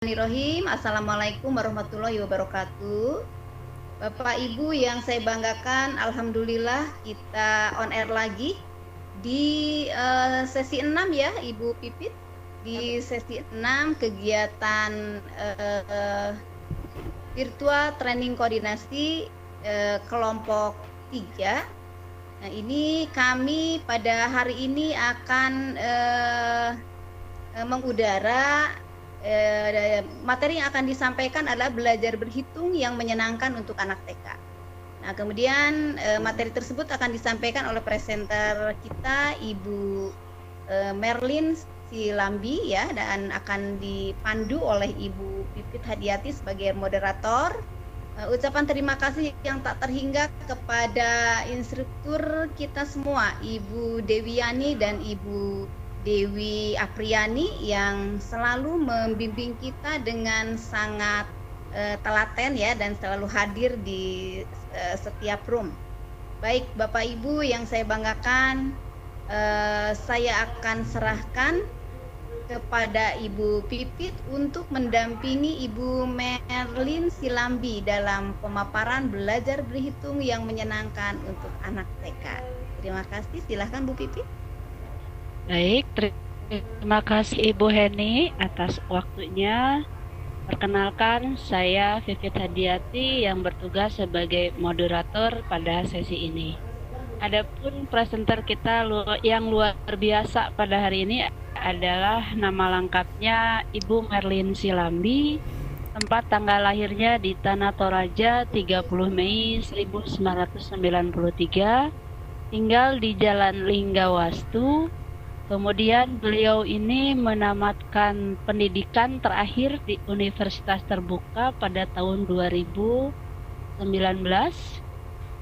Bismillahirrahmanirrahim. Assalamualaikum warahmatullahi wabarakatuh. Bapak Ibu yang saya banggakan, alhamdulillah kita on air lagi di sesi 6 ya Ibu Pipit. Di sesi 6 kegiatan virtual training koordinasi kelompok 3. Nah, ini kami pada hari ini akan mengudara. Materi yang akan disampaikan adalah belajar berhitung yang menyenangkan untuk anak TK. Nah, kemudian materi tersebut akan disampaikan oleh presenter kita Ibu Merlin Silambi ya, dan akan dipandu oleh Ibu Pipit Hadiati sebagai moderator. Ucapan terima kasih yang tak terhingga kepada instruktur kita semua, Ibu Dewiani dan Ibu Dewi Apriani yang selalu membimbing kita dengan sangat telaten ya, dan selalu hadir di setiap room. Baik Bapak Ibu yang saya banggakan, saya akan serahkan kepada Ibu Pipit untuk mendampingi Ibu Merlin Silambi dalam pemaparan belajar berhitung yang menyenangkan untuk anak TK. Terima kasih, silahkan Bu Pipit. Baik, terima kasih Ibu Heni atas waktunya. Perkenalkan, saya Vivit Hadiati yang bertugas sebagai moderator pada sesi ini. Adapun presenter kita yang luar biasa pada hari ini adalah nama lengkapnya Ibu Merlin Silambi, tempat tanggal lahirnya di Tanah Toraja 30 Mei 1993, tinggal di Jalan Linggawastu. Kemudian beliau ini menamatkan pendidikan terakhir di Universitas Terbuka pada tahun 2019.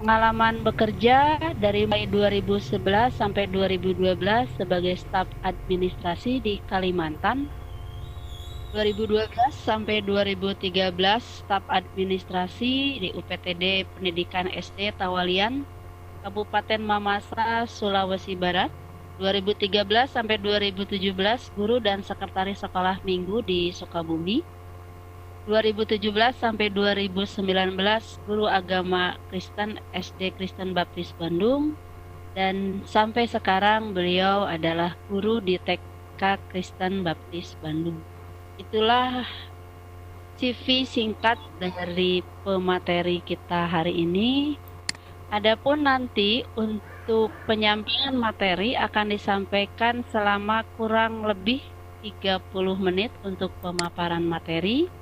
Pengalaman bekerja dari Mei 2011 sampai 2012 sebagai staf administrasi di Kalimantan. 2012 sampai 2013 staf administrasi di UPTD Pendidikan SD Tawalian, Kabupaten Mamasa, Sulawesi Barat. 2013 sampai 2017 guru dan sekretaris sekolah minggu di Sukabumi. 2017 sampai 2019 guru agama Kristen SD Kristen Baptis Bandung, dan sampai sekarang beliau adalah guru di TK Kristen Baptis Bandung. Itulah CV singkat dari pemateri kita hari ini. Adapun nanti untuk penyampaian materi akan disampaikan selama kurang lebih 30 menit untuk pemaparan materi.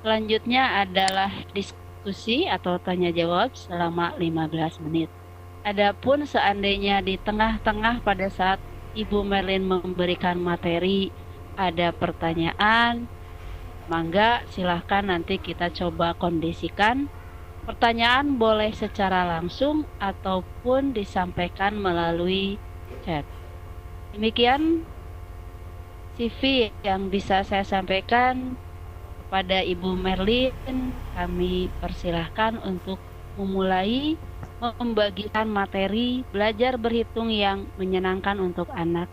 Selanjutnya adalah diskusi atau tanya jawab selama 15 menit. Adapun seandainya di tengah-tengah pada saat Ibu Merlin memberikan materi ada pertanyaan, mangga silahkan nanti kita coba kondisikan. Pertanyaan boleh secara langsung ataupun disampaikan melalui chat. Demikian CV yang bisa saya sampaikan kepada Ibu Merlin. Kami persilahkan untuk memulai membagikan materi belajar berhitung yang menyenangkan untuk anak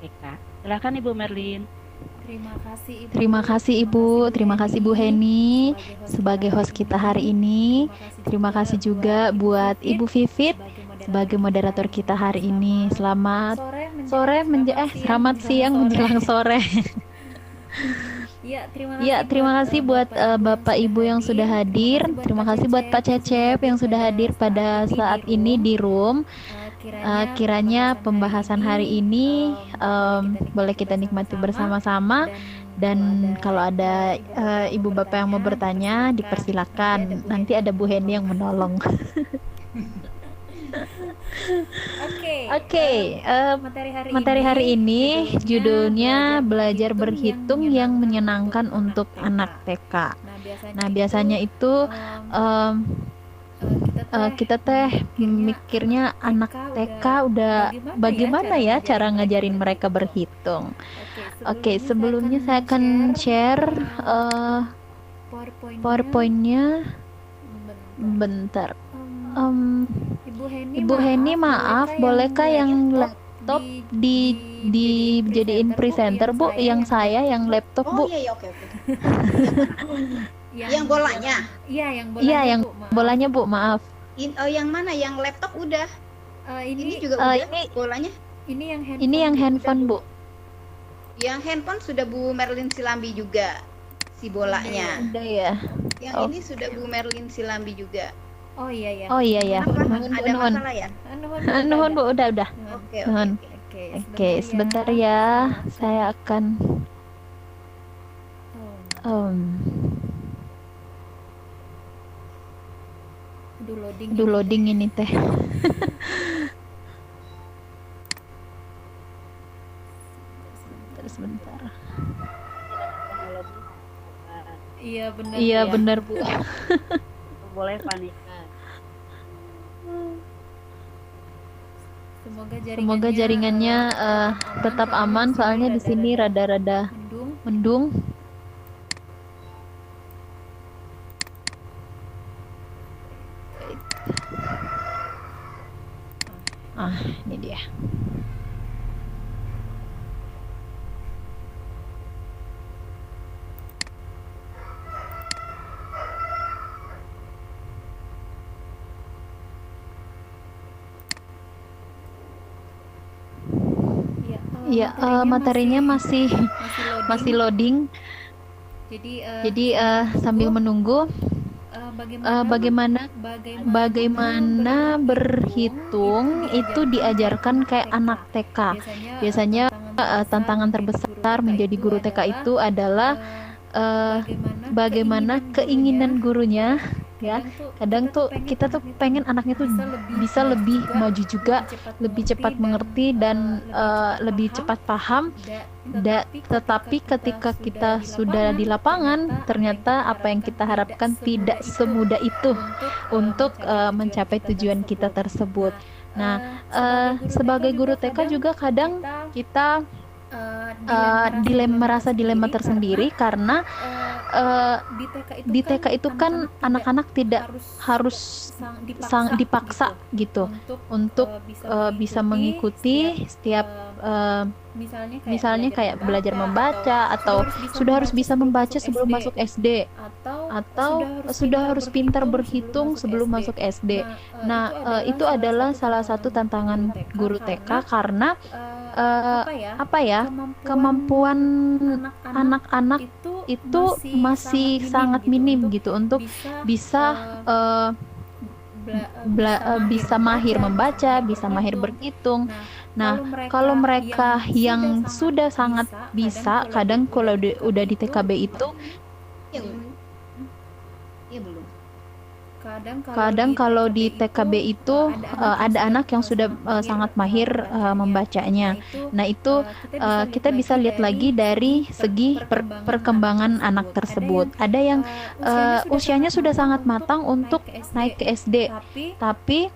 TK. Silakan Ibu Merlin. Terima kasih Ibu, terima kasih Bu Heni sebagai host kita hari ini. Terima kasih juga buat Ibu Vivit sebagai moderator kita hari ini. Selamat selamat siang menjelang sore. Ya, terima kasih buat Bapak Ibu yang sudah hadir. Terima kasih buat Pak Cecep yang sudah hadir pada saat ini di room. Kiranya pembahasan hari ini boleh kita nikmati bersama-sama, dan kalau ada ibu bapak yang mau bertanya dipersilakan. Nanti ada Bu Heni yang menolong. Materi hari ini judulnya belajar berhitung yang menyenangkan untuk anak TK. Nah, biasanya itu kita mikirnya anak TK udah bagaimana ya cara ngajarin mereka berhitung. Oke, sebelumnya saya akan share PowerPoint-nya. Bentar. Ibu Heni, maaf, bolehkah yang laptop dijadiin presenter Bu, yang saya yang laptop Bu. Oh iya, oke. Yang bolanya. Iya, yang bolanya Bu, maaf. Yang mana? Yang laptop udah. Ini juga udah bolanya. Ini yang handphone Bu. Yang handphone sudah Bu Merlin Silambi juga si bolanya. Udah ya. Yang ini sudah Bu Merlin Silambi juga. Oh iya. Ada masalah ya? Nuhun Bu, udah. Oke. Oke, sebentar ya. Saya akan loading ini teh. Sebentar. Iya benar Bu. Boleh panikan. Semoga jaringannya tetap aman, soalnya di sini rada-rada mendung. Ini dia. Ya, materinya masih loading. Jadi sambil menunggu, bagaimana berhitung itu diajarkan kayak anak TK. Biasanya tantangan terbesar menjadi guru TK itu adalah bagaimana keinginan gurunya. Ya, kadang tuh kita tuh pengen anaknya tuh bisa lebih maju juga, lebih cepat mengerti dan lebih cepat paham. Tetapi ketika kita sudah di lapangan, ternyata apa yang kita harapkan tidak semudah itu untuk mencapai tujuan kita tersebut. Nah, sebagai guru TK juga kadang kita merasa dilema tersendiri karena di TK itu kan anak-anak tidak harus dipaksa gitu untuk bisa mengikuti setiap misalnya kayak belajar membaca, atau sudah harus bisa membaca sebelum masuk SD, atau sudah harus pintar berhitung sebelum masuk SD. Nah, itu adalah salah satu tantangan guru TK karena kemampuan anak-anak itu masih sangat minim gitu untuk bisa bisa mahir membaca, bisa mahir berhitung. Nah, kalau mereka yang sudah sangat bisa, kadang kalau udah di TKB itu belum. Kadang kalau di TKB itu ada anak yang sudah sangat mahir membacanya. Nah, itu kita bisa lihat lagi dari segi perkembangan anak tersebut. Ada yang usianya sudah sangat matang untuk naik ke SD, tapi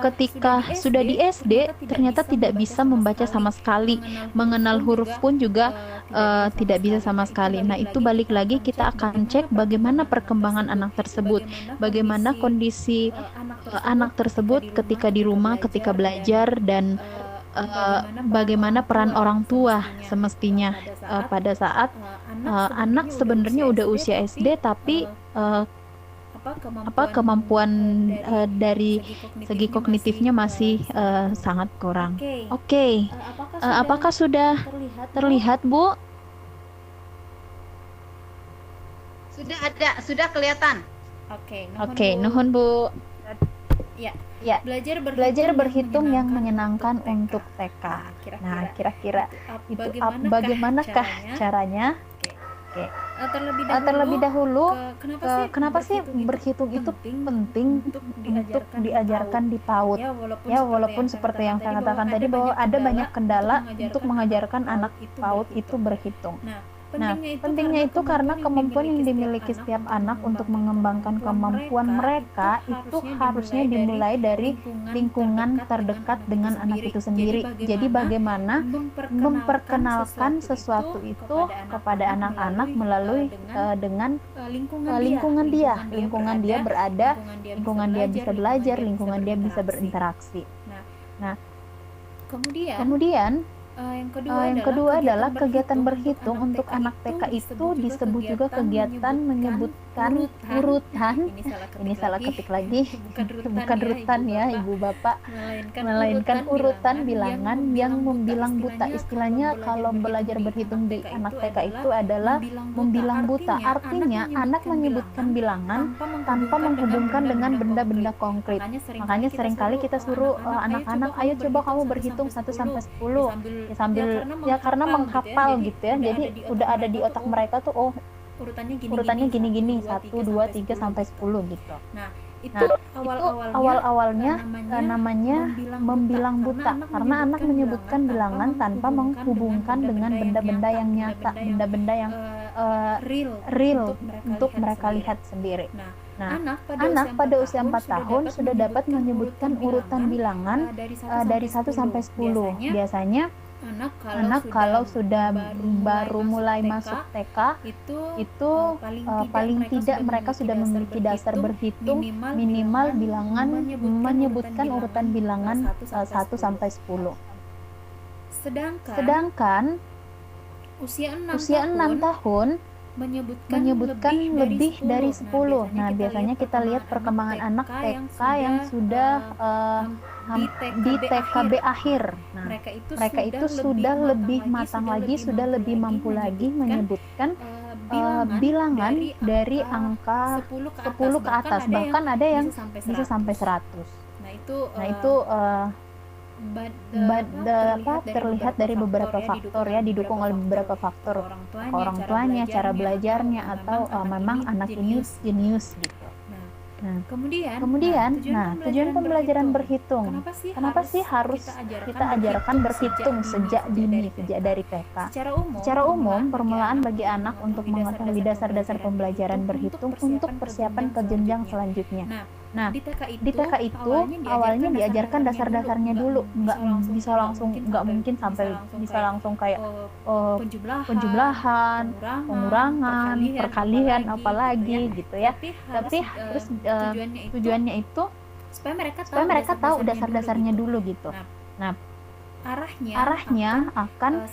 ketika sudah di SD ternyata tidak bisa membaca sama sekali, mengenal huruf pun juga tidak bisa sama sekali. Nah, itu balik lagi kita akan cek bagaimana perkembangan anak tersebut, bagaimana kondisi anak tersebut ketika di rumah, ketika belajar, dan bagaimana peran orang tua semestinya pada saat anak sebenarnya udah usia SD tapi kemampuan dari segi kognitifnya masih sangat kurang. Oke. Apakah sudah terlihat, Bu? Sudah kelihatan. Oke, nuhun Bu. Ya, belajar berhitung yang menyenangkan untuk TK. Nah, kira-kira itu bagaimanakah caranya? Terlebih dahulu, kenapa sih berhitung itu penting untuk diajarkan di PAUD? Ya, walaupun seperti yang saya katakan tadi bahwa ada banyak kendala untuk mengajarkan anak PAUD itu berhitung. pentingnya itu karena kemampuan yang dimiliki setiap anak untuk mengembangkan kemampuan mereka itu harusnya dimulai dari lingkungan terdekat dengan anak itu sendiri. Jadi bagaimana memperkenalkan sesuatu itu kepada anak-anak melalui dengan lingkungan dia. Lingkungan dia berada, lingkungan dia bisa belajar, lingkungan dia bisa berinteraksi. Nah, kemudian yang kedua adalah kegiatan berhitung untuk anak TK itu disebut juga kegiatan menyebutkan urutan. Ini salah ketik lagi, bukan rutan ya Ibu Bapak, melainkan urutan bilangan yang membilang buta. Istilahnya kalau belajar berhitung di anak TK itu adalah membilang buta. Artinya anak menyebutkan bilangan tanpa menghubungkan dengan benda-benda konkret. Makanya seringkali kita suruh anak-anak, ayo coba kamu berhitung 1 sampai 10. Ya, sambil karena menghafal gitu ya, jadi udah ada di otak mereka tuh, oh urutannya gini-gini 1, 2, 3 sampai 10 gitu. Nah, itu awal-awalnya namanya membilang buta, karena anak menyebutkan bilangan tanpa menghubungkan dengan benda-benda yang nyata, benda-benda yang real untuk mereka lihat sendiri. Nah, anak pada usia 4 tahun sudah dapat menyebutkan urutan bilangan dari 1 sampai 10. Biasanya anak kalau sudah baru mulai masuk TK itu paling tidak mereka sudah memiliki dasar berhitung minimal bilangan, menyebutkan urutan bilangan 1 sampai 10. Sedangkan usia 6 tahun menyebutkan lebih dari 10. Nah, biasanya kita lihat perkembangan anak TK yang sudah di TKB akhir. Nah, mereka itu sudah lebih matang lagi, sudah lebih mampu lagi menyebutkan bilangan dari angka 10 ke atas. Bahkan ada yang bisa sampai 100. Nah, itu terlihat dari beberapa faktor ya, didukung oleh beberapa faktor, orang tuanya, cara belajarnya, atau memang anak ini jenius gitu. Nah, kemudian tujuan pembelajaran berhitung. Kenapa sih harus kita ajarkan berhitung sejak dini, sejak dari TK? Secara umum, permulaan bagi anak untuk mengetahui dasar-dasar pembelajaran berhitung untuk persiapan ke jenjang selanjutnya. Nah, di TK itu awalnya diajarkan dasar-dasarnya dulu, nggak bisa langsung, nggak mungkin sampai bisa langsung kayak penjumlahan, pengurangan, perkalian, apalagi gitu ya. Tapi harus tujuannya itu supaya mereka tahu dasar-dasarnya dulu gitu. Nah, arahnya akan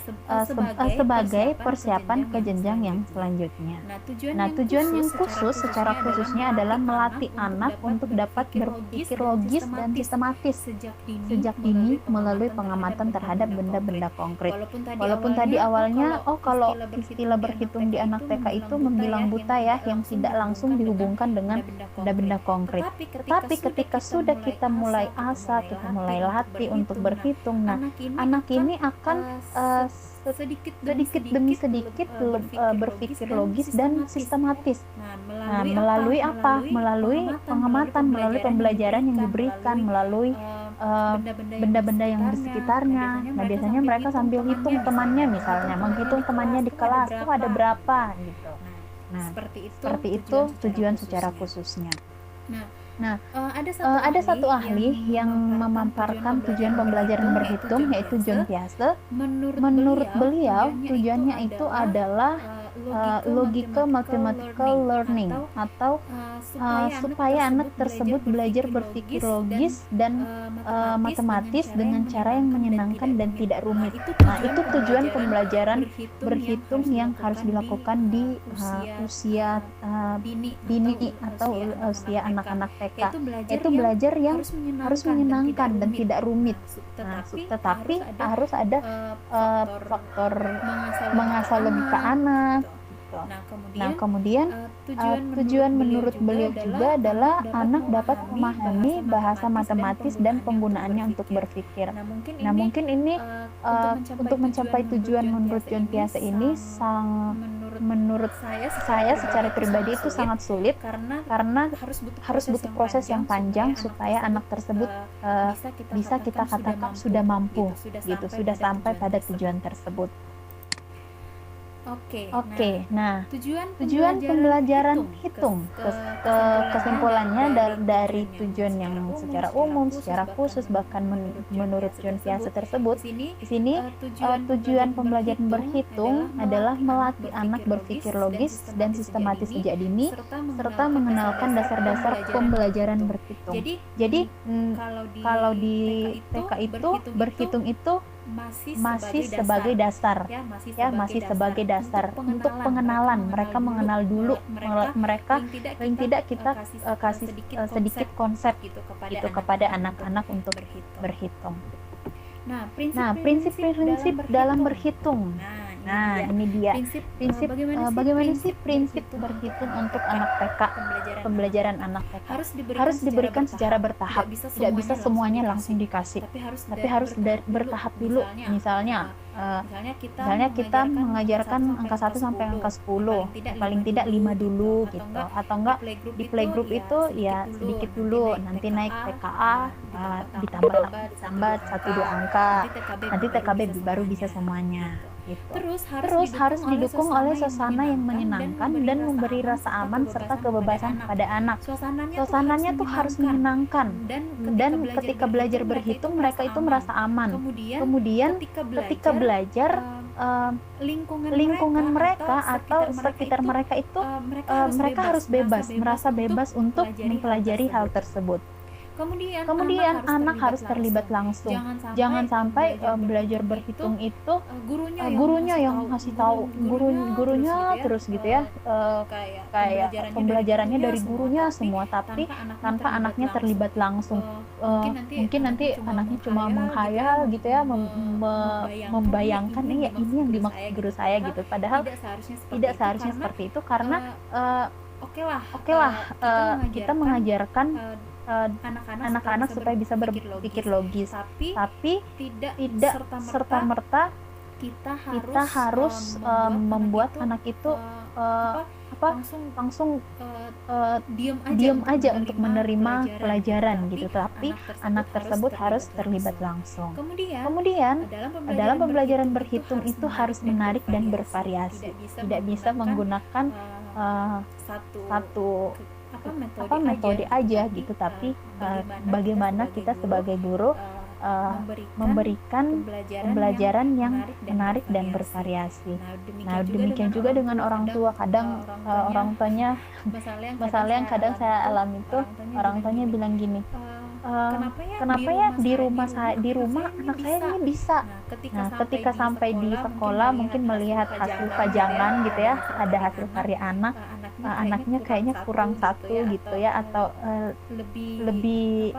sebagai persiapan ke jenjang yang selanjutnya. Nah, tujuan yang khusus secara khususnya adalah melatih anak untuk dapat berpikir logis dan sistematis sejak dini melalui pengamatan terhadap benda-benda konkret. Walaupun tadi awalnya kalau istilah berhitung di anak TK itu membilang buta ya, yang tidak langsung dihubungkan dengan benda-benda konkret. Tetapi ketika sudah kita mulai asah, kita mulai latih untuk berhitung, nah anak ini akan sedikit demi sedikit berpikir logis dan sistematis. Nah, melalui apa? Melalui pengamatan, melalui pembelajaran yang diberikan, melalui benda-benda yang di sekitarnya. Nah, biasanya mereka sambil hitung temannya, misalnya menghitung temannya di kelas itu ada berapa gitu. Nah, seperti itu tujuan secara khususnya. Nah, ada satu ahli yang memaparkan tujuan pembelajaran berhitung, yaitu John Piaget. Menurut beliau, tujuannya itu adalah logical mathematical learning, atau supaya anak tersebut belajar berpikir logis dan matematis dengan cara yang menyenangkan dan tidak rumit. Nah, itu tujuan pembelajaran berhitung yang harus dilakukan di usia dini atau usia anak-anak TK. Itu belajar yang harus menyenangkan dan tidak rumit. Nah, tetapi harus ada faktor mengasah logika anak. Nah, kemudian tujuan menurut beliau juga adalah anak dapat memahami bahasa matematis dan penggunaannya untuk berpikir. Nah, mungkin ini untuk mencapai tujuan menurut John Piaget ini menurut saya secara pribadi itu sangat sulit, karena harus butuh proses yang panjang supaya anak tersebut bisa kita katakan sudah mampu gitu, sudah sampai pada tujuan tersebut. Oke, nah tujuan tujuan pembelajaran hitung kesimpulannya dari yang tujuan yang secara umum, secara khusus, bahkan menurut John Piaget tersebut, di sini tujuan pembelajaran berhitung adalah melatih anak berpikir logis dan sistematis sejak dini, serta mengenalkan dasar-dasar pembelajaran berhitung. Jadi kalau di TK itu berhitung itu masih sebagai dasar, masih sebagai dasar untuk pengenalan. Mereka mengenal dulu, mereka paling tidak kita kasih sedikit konsep gitu kepada anak-anak untuk berhitung. Nah, prinsip-prinsip dalam berhitung. Nah, ini dia. Bagaimana sih prinsip berhitung untuk anak TK? Pembelajaran anak TK harus diberikan secara bertahap. Tidak bisa semuanya langsung dikasih. Tapi harus bertahap dulu. Misalnya kita mengajarkan angka 1 sampai angka 10, paling tidak 5 dulu gitu. Atau enggak di playgroup itu ya sedikit dulu, nanti naik TKA ditambah 1-2 angka. Nanti TKB baru bisa semuanya. Gitu. Terus harus didukung oleh suasana yang menyenangkan dan memberi rasa aman serta kebebasan kepada anak. Suasananya tuh harus menyenangkan, dan ketika belajar berhitung mereka itu merasa aman. Kemudian ketika belajar lingkungan mereka atau sekitar mereka itu mereka harus merasa bebas untuk mempelajari hal tersebut. Kemudian anak harus terlibat langsung. Jangan sampai belajar berhitung itu gurunya yang ngasih tahu, gurunya terus gitu ya, kayak pembelajarannya dari gurunya semua, tapi tanpa anaknya terlibat langsung. Mungkin nanti anaknya cuma menghayal gitu ya, membayangkan ya ini yang dimaksud guru saya gitu. Padahal tidak seharusnya seperti itu, karena oke lah, kita mengajarkan anak-anak supaya bisa berpikir logis, tapi tidak serta-merta kita harus membuat anak itu langsung diam aja untuk menerima pelajaran gitu. Tapi anak tersebut harus terlibat langsung. Kemudian dalam pembelajaran berhitung itu harus menarik dan bervariasi. Tidak bisa menggunakan satu metode aja gitu, tapi bagaimana kita sebagai guru memberikan pembelajaran yang menarik dan bervariasi. Nah, demikian juga dengan orang tua. Kadang orang tuanya, masalah yang kadang saya alami itu, orang tuanya bilang gini, kenapa ya di rumah anak saya ini bisa. Nah, ketika sampai di sekolah mungkin melihat hasil pajangan gitu ya, ada hasil karya anaknya kayaknya kurang satu gitu ya, atau lebih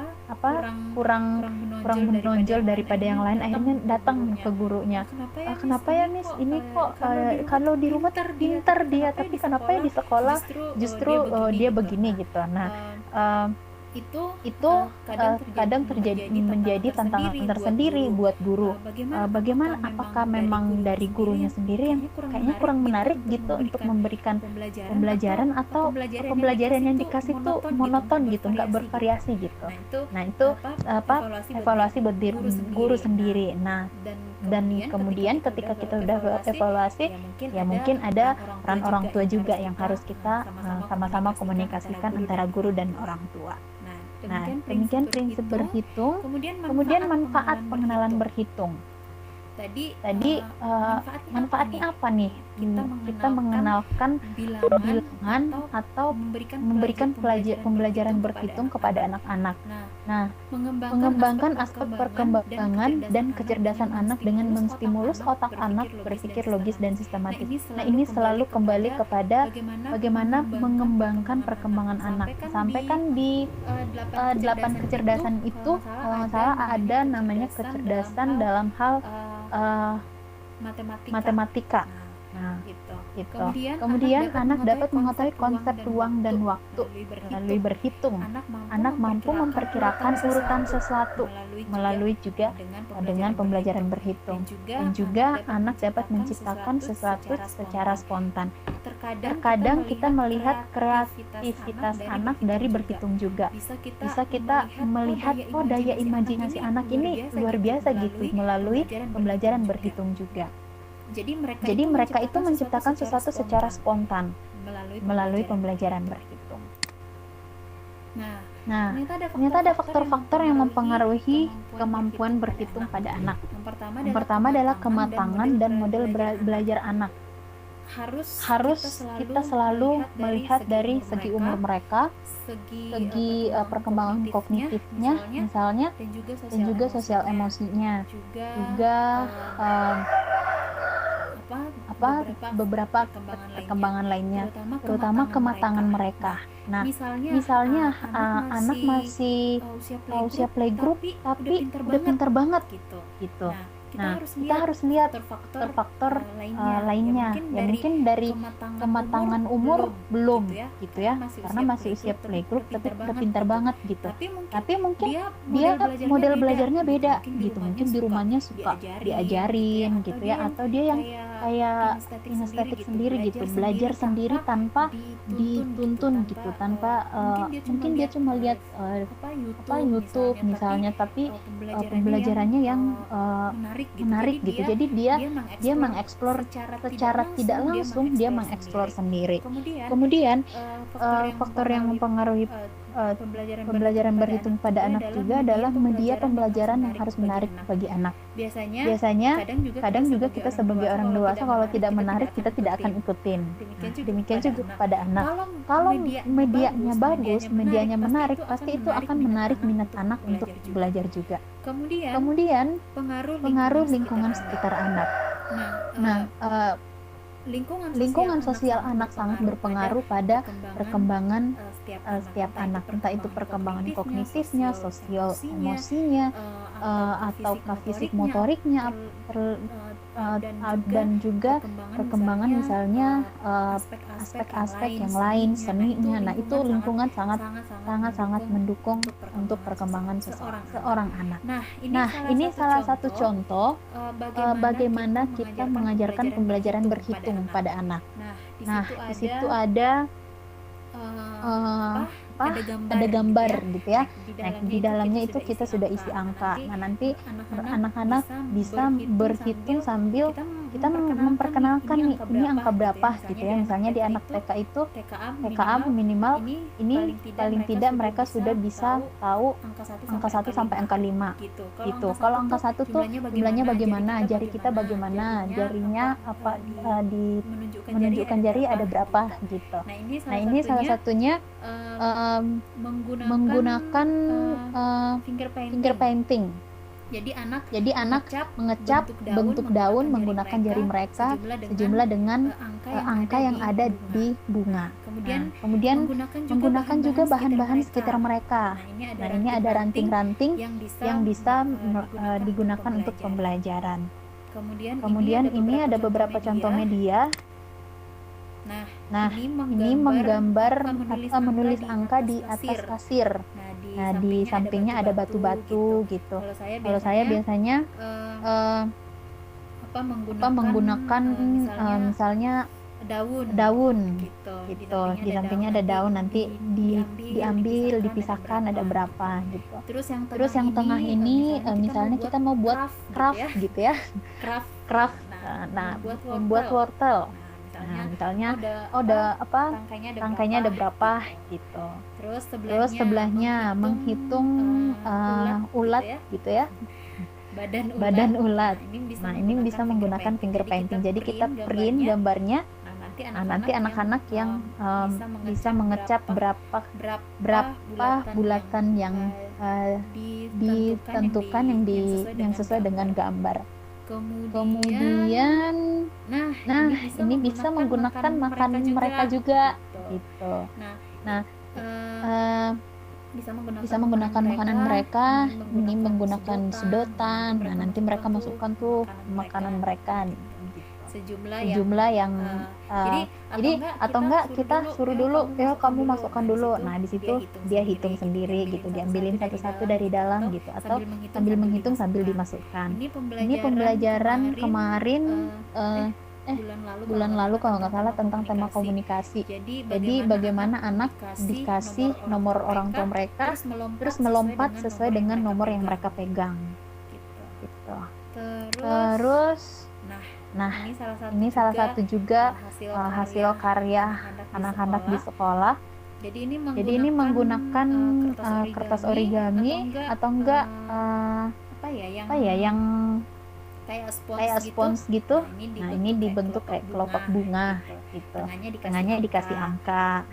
kurang menonjol daripada yang lain, akhirnya datang ke gurunya, kenapa ya Miss ini kok kalau di rumah pintar dia, tapi kenapa ya di sekolah justru dia begini gitu. Nah, itu kadang menjadi tantangan tersendiri buat guru. Bagaimana, apakah memang dari gurunya sendiri yang kayaknya kurang menarik gitu untuk memberikan pembelajaran, atau pembelajaran yang dikasih tuh monoton gitu, nggak bervariasi gitu. Nah, itu evaluasi buat diri guru sendiri. Nah, dan kemudian ketika kita udah evaluasi, ya mungkin ada peran orang tua juga yang harus kita sama-sama komunikasikan antara guru dan orang tua. Nah, demikian prinsip berhitung. Kemudian manfaat pengenalan berhitung. Tadi manfaatnya apa nih? Kita mengenalkan bilangan atau memberikan pembelajaran berhitung kepada anak-anak. Nah, mengembangkan aspek perkembangan dan kecerdasan anak dengan menstimulus otak anak berpikir logis dan sistematis. Nah, ini selalu kembali kepada bagaimana mengembangkan perkembangan anak. Sampai kan di 8 kecerdasan itu, kalau nggak salah ada namanya kecerdasan dalam hal matematika. Nah, gitu. Kemudian anak dapat mengetahui konsep ruang dan waktu melalui berhitung. Anak mampu memperkirakan urutan sesuatu melalui juga dengan pembelajaran berhitung. Dan juga anak dapat menciptakan sesuatu secara spontan. Terkadang kita melihat kreativitas anak dari berhitung juga. Bisa kita melihat, oh daya imajinasi anak ini luar biasa gitu melalui pembelajaran berhitung juga. Jadi mereka itu menciptakan sesuatu secara spontan melalui pembelajaran berhitung. Nah, ternyata ada faktor-faktor yang mempengaruhi kemampuan berhitung pada anak. Yang pertama adalah kematangan dan model belajar anak. Harus kita selalu melihat dari segi umur mereka, segi perkembangan kognitifnya misalnya, dan juga sosial emosinya, juga beberapa perkembangan lainnya, terutama kematangan mereka. Nah, misalnya anak masih usia playgroup tapi udah pintar banget gitu. Nah, kita harus lihat faktor-faktor lainnya. Ya mungkin dari kematangan umur belum gitu ya, karena masih usia playgroup tapi udah pintar banget gitu. Tapi mungkin dia model belajarnya beda gitu. Mungkin di rumahnya suka diajarin gitu ya, atau dia yang kayak kinestetik sendiri gitu, belajar sendiri tanpa dituntun gitu, tanpa mungkin dia cuma lihat YouTube misalnya, tapi pembelajarannya yang menarik gitu. Jadi dia mengeksplor secara tidak langsung, dia mengeksplor sendiri. Kemudian faktor yang mempengaruhi pembelajaran berhitung pada anak juga adalah media pembelajaran yang harus menarik bagi anak. Biasanya kadang juga kita sebagai orang dewasa kalau tidak menarik kita tidak akan ikutin. Demikian juga pada anak. Kalau medianya bagus, medianya menarik, pasti itu akan menarik minat anak untuk belajar juga. Kemudian pengaruh lingkungan sekitar anak. Lingkungan sosial anak sangat berpengaruh pada perkembangan setiap anak, entah itu perkembangan kognitifnya, sosial emosinya, atau fisik motoriknya, dan juga perkembangan misalnya aspek-aspek yang lain, seninya. Nah, itu lingkungan sangat mendukung untuk perkembangan seorang anak. Nah, ini salah satu contoh bagaimana kita mengajarkan pembelajaran berhitung pada anak. Nah, di situ ada gambar gitu ya. Nah, di dalamnya itu kita sudah isi angka. Nah, nanti anak-anak bisa berhitung sambil kita memperkenalkan nih, ini angka berapa gitu ya. Misalnya di anak TK itu TKA minimal ini paling tidak mereka sudah bisa tahu angka 1 sampai angka 5 gitu. Kalau angka 1 tuh jumlahnya bagaimana, jari kita bagaimana, jarinya apa, menunjukkan jari ada berapa gitu. Nah, ini salah satunya menggunakan finger painting. Jadi anak mengecap bentuk daun menggunakan jari mereka sejumlah dengan angka yang ada di bunga. Kemudian menggunakan juga bahan-bahan sekitar mereka. Nah, ini ada ranting-ranting yang bisa digunakan untuk pembelajaran. Kemudian ini ada beberapa contoh media. Nah, ini menggambar atau menulis angka di atas kasir. Nah, di sampingnya ada batu-batu gitu. Kalau saya biasanya menggunakan misalnya daun gitu. Di sampingnya ada daun, nanti diambil, dipisahkan ada berapa gitu. Terus yang tengah ini misalnya kita mau buat craft gitu ya. Craft. Nah, membuat wortel. Nah, misalnya rangkainya ada berapa gitu. Terus sebelahnya menghitung ulat gitu ya. Badan ulat. Nah, ini bisa menggunakan finger painting. Jadi kita print gambarnya. Nah, nanti anak-anak yang bisa mengecap berapa bulatan yang ditentukan yang sesuai dengan gambar. Kemudian ini bisa menggunakan makanan mereka juga gitu. Nah, bisa menggunakan makanan mereka, ini menggunakan sedotan. Nah, nanti mereka masukkan tuh makanan mereka sejumlah yang jadi atau enggak kita suruh dulu, ya kamu masukkan dulu. Nah, di situ dia hitung sendiri gitu, diambilin satu-satu dari dalam gitu, atau sambil menghitung sambil dimasukkan. Ini pembelajaran kemarin bulan lalu kalau nggak salah tentang tema komunikasi. Jadi bagaimana anak dikasih nomor orang tua mereka terus melompat sesuai dengan nomor yang mereka pegang gitu. Terus Nah, ini salah satu juga hasil karya anak-anak di sekolah. Jadi ini menggunakan kertas origami atau enggak apa ya yang kayak spons gitu. Nah, ini dibentuk kayak kelopak bunga gitu. Tengahnya dikasih angka.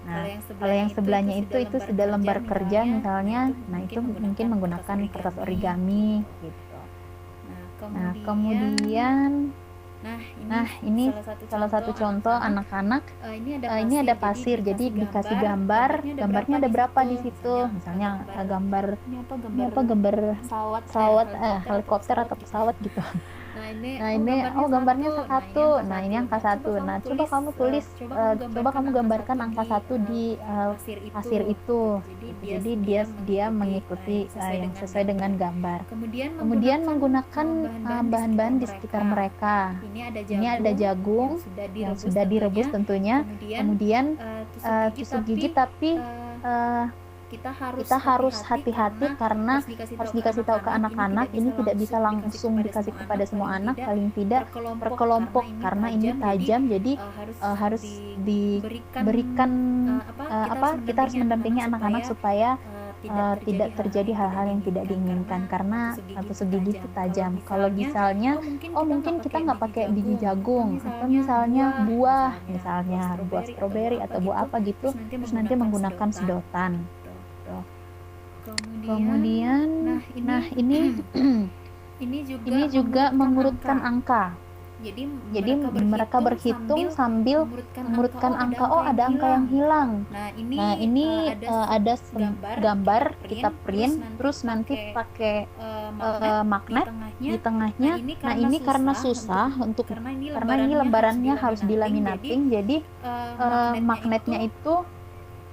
Nah, kalau yang sebelahnya itu sudah lembar kerja misalnya, nah itu mungkin menggunakan kertas origami gitu. Nah, kemudian ini salah satu contoh anak-anak. Ini ada pasir, jadi dikasih gambarnya ada berapa di situ. Misalnya gambar ini apa gambar pesawat, helikopter atau pesawat gitu. Nah ini gambarnya satu. Nah ini angka 1. Nah coba kamu tulis, coba kamu gambarkan angka 1 di pasir itu. Jadi dia mengikuti yang sesuai dengan gambar. Kemudian menggunakan bahan-bahan di sekitar mereka. Ini ada jagung yang sudah direbus tentunya. Kemudian tusuk gigi, tapi kita harus hati-hati karena harus dikasih tahu ke anak-anak, ini tidak bisa langsung dikasih kepada semua anak, paling tidak per kelompok karena ini tajam, jadi harus diberikan kita harus mendampingi anak-anak supaya tidak terjadi hal-hal yang tidak diinginkan karena tusuk gigi itu tajam. Kalau misalnya mungkin kita nggak pakai biji jagung atau misalnya buah stroberi atau buah apa gitu, terus nanti menggunakan sedotan. Kemudian ini juga mengurutkan angka. Jadi mereka berhitung sambil mengurutkan angka. Ada angka yang hilang. Nah ini ada gambar kita print, terus nanti pakai magnet di tengahnya. Nah ini karena susah karena ini lembarannya harus dilaminating, jadi magnetnya itu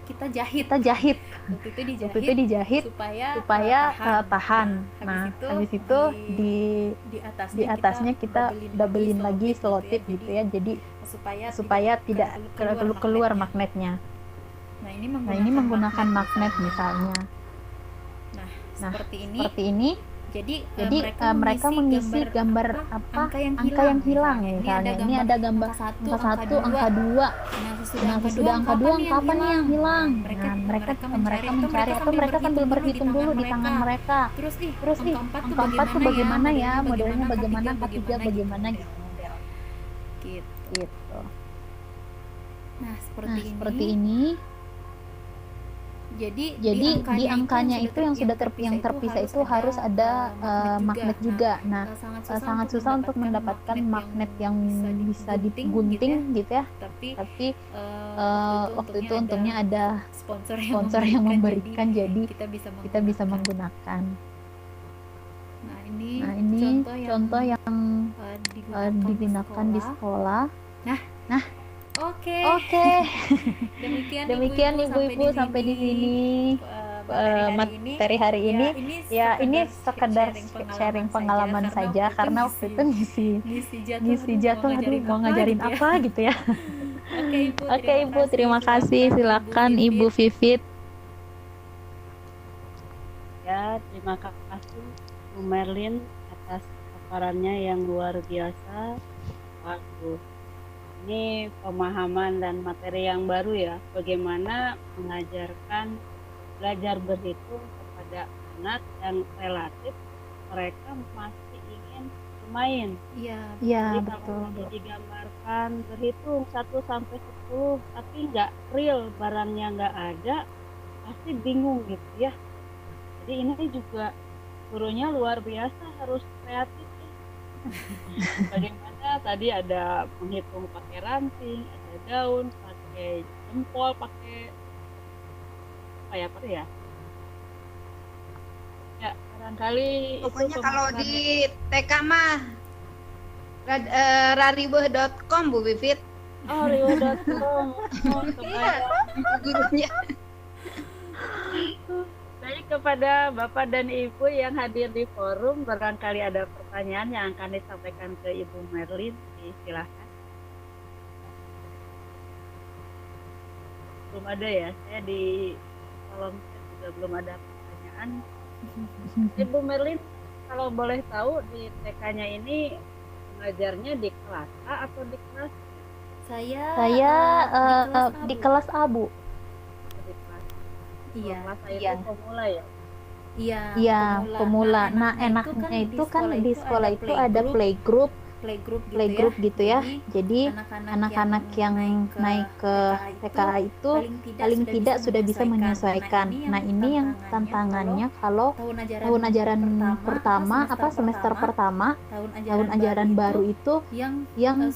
kita jahit. Waktu itu dijahit supaya tahan. Nah, habis itu di atasnya kita doublein lagi selotip gitu ya. Jadi supaya tidak keluar magnetnya. Nah, ini menggunakan magnet misalnya. Nah, seperti ini. Jadi mereka mengisi gambar angka yang hilang misalnya. Ini ada gambar angka 1, angka 2. Nah, sesudah angka 2 angka apa nih yang hilang? Nah, mereka mencari atau mereka sambil berhitung dulu di tangan mereka. Terus angka 4 tuh bagaimana ya? Modelnya bagaimana? Angka 3 bagaimana gitu. Nah, seperti ini. Jadi di angkanya itu yang sudah terpisah itu harus ada magnet juga. Nah, sangat susah untuk mendapatkan magnet yang bisa digunting gitu ya. Tapi waktu itu untungnya ada sponsor yang memberikan, jadi kita bisa menggunakan. Nah, ini contoh yang digunakan di sekolah. Nah, Oke. Demikian ibu-ibu sampai di sini materi hari ini. Ya, ini sekedar sharing pengalaman saja karena waktu itu ngisi jatuh mau ngajarin apa gitu ya. Oke, Ibu, terima kasih. Silakan Ibu Vivit. Ya, terima kasih Bu Merlin atas paparannya yang luar biasa. Bagus. Ini pemahaman dan materi yang baru ya, bagaimana mengajarkan belajar berhitung kepada anak yang relatif mereka masih ingin bermain. Iya, betul. Kalau digambarkan berhitung 1 sampai 10 tapi nggak real, barangnya nggak ada, pasti bingung gitu ya. Jadi ini juga gurunya luar biasa, harus kreatif ya. Bagaimana tadi ada menghitung pakai ranting, ada daun, pakai jempol, pakai apa ya? Ya, barangkali pokoknya itu kalau di TK mah raribuh.com Bu Vivit. Raribuh.com. Gurunya. Baik, kepada Bapak dan Ibu yang hadir di forum, barangkali ada pertanyaan yang akan disampaikan ke Ibu Merlin, silakan. Belum ada ya, saya di kolom chat juga belum ada pertanyaan. Ibu Merlin, kalau boleh tahu di TK-nya ini Ngajarnya di kelas A atau di kelas Saya Saya di di kelas kelas A, Bu. di kelas? Iya, Kalau kelas A Iya. itu pemula ya. iya, Iya, pemula. pemula. Nah, enaknya enaknya itu kan di sekolah itu ada playgroup playgroup gitu ya. Jadi anak-anak yang naik ke TKA TKA itu paling tidak sudah bisa menyesuaikan. Nah, ini yang tantangannya kalau tahun ajaran pertama, semester pertama, tahun ajaran baru itu yang